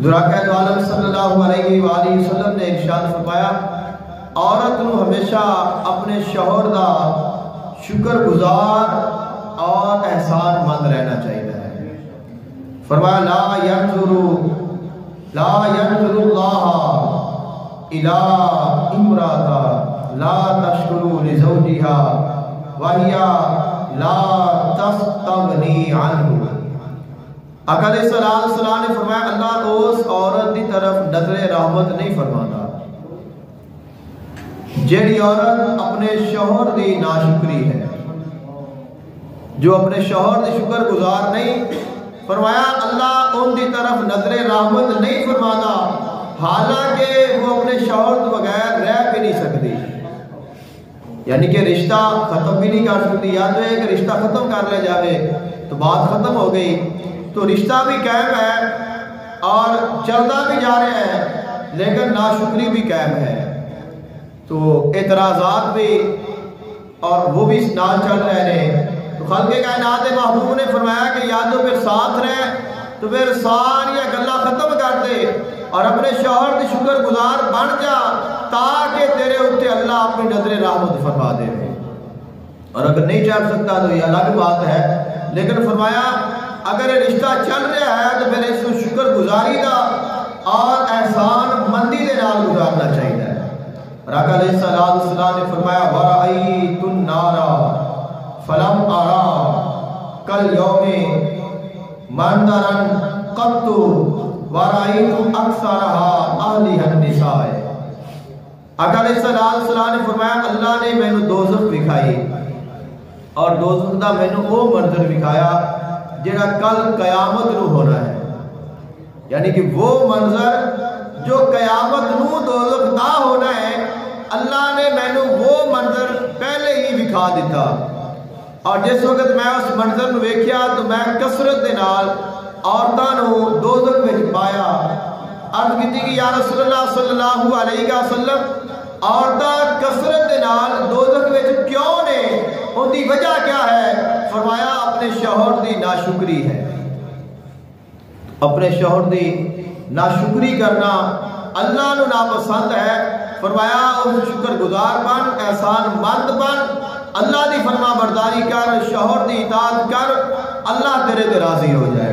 ذراقہ دو عالم صلی اللہ علیہ وآلہ وسلم نے ارشاد فرمایا عورت نو ہمیشہ اپنے شوہر دا شکر گزار اور احسان مند رہنا چاہیے ہے۔ فرمایا لا ينظر اللہ الى امرأة لا تشکر لزوجها وهي لا تستغنی عنہ۔ آقا علیہ السلام نے فرمایا اللہ اس عورت دی طرف نظر رحمت نہیں فرماتا جیڑی عورت اپنے شوہر دی ناشکری ہے، جو اپنے شوہر دی شکر گزار نہیں، فرمایا اللہ ان دی طرف نظر رحمت نہیں فرماتا حالانکہ وہ اپنے شوہر کے بغیر رہ بھی نہیں سکتی، یعنی کہ رشتہ ختم بھی نہیں کر سکتی۔ یا تو ایک رشتہ ختم کر لے جاوے تو بات ختم ہو گئی، تو رشتہ بھی قائم ہے اور چلتا بھی جا رہا ہے لیکن ناشکری بھی قائم ہے، تو اعتراضات بھی اور وہ بھی نال چل رہے ہیں۔ تو خلق کائنات محبوب نے فرمایا کہ یا تو پھر ساتھ رہے تو پھر ساری گلا ختم کر دے اور اپنے شوہر کی شکر گزار بن جا تاکہ تیرے اتنے اللہ اپنی نظر رحمت فرما دے، اور اگر نہیں چل سکتا تو یہ الگ بات ہے، لیکن فرمایا اگر یہ رشتہ چل رہا ہے تو پھر اس کو شکر گزاری دا اور احسان مندی دے نال گزارنا چاہیے۔ اور آقا علیہ السلام نے فرمایا وَرَأَيْتُ النَّارَ فَلَمْ أَرَى كَالْيَوْمِ مَنْظَرًا قَطُّ وَرَأَيْتُ أَكْثَرَهَا أَهْلِهَا النِّسَاء۔ آقا علیہ السلام نے فرمایا اللہ نے مینوں دوزخ دکھائی اور دوزخ دا مینوں وہ منظر دکھایا جڑا کل قیامت نو ہونا ہے، یعنی کہ وہ منظر جو قیامت نو دوزخ دا ہونا ہے، اللہ نے مینوں وہ منظر پہلے ہی دکھا دیتا، اور جس وقت میں اس منظر نو ویکھیا تو میں کثرت دے نال عورتاں نو دوزخ وچ پایا۔ عرض کیتی کہ یا رسول اللہ صلی اللہ علیہ وسلم عورتاں کثرت دے نال دوزخ وچ کیوں نے، ان دی وجہ کیا ہے؟ فرمایا اپنے شوہر دی ناشکری ہے، اپنے شوہر دی ناشکری کرنا اللہ نو ناپسند ہے۔ فرمایا اس شکر گزار بن، احسان مند بن، اللہ دی فرما برداری کر، شوہر دی اطاعت کر، اللہ تیرے تے راضی ہو جائے۔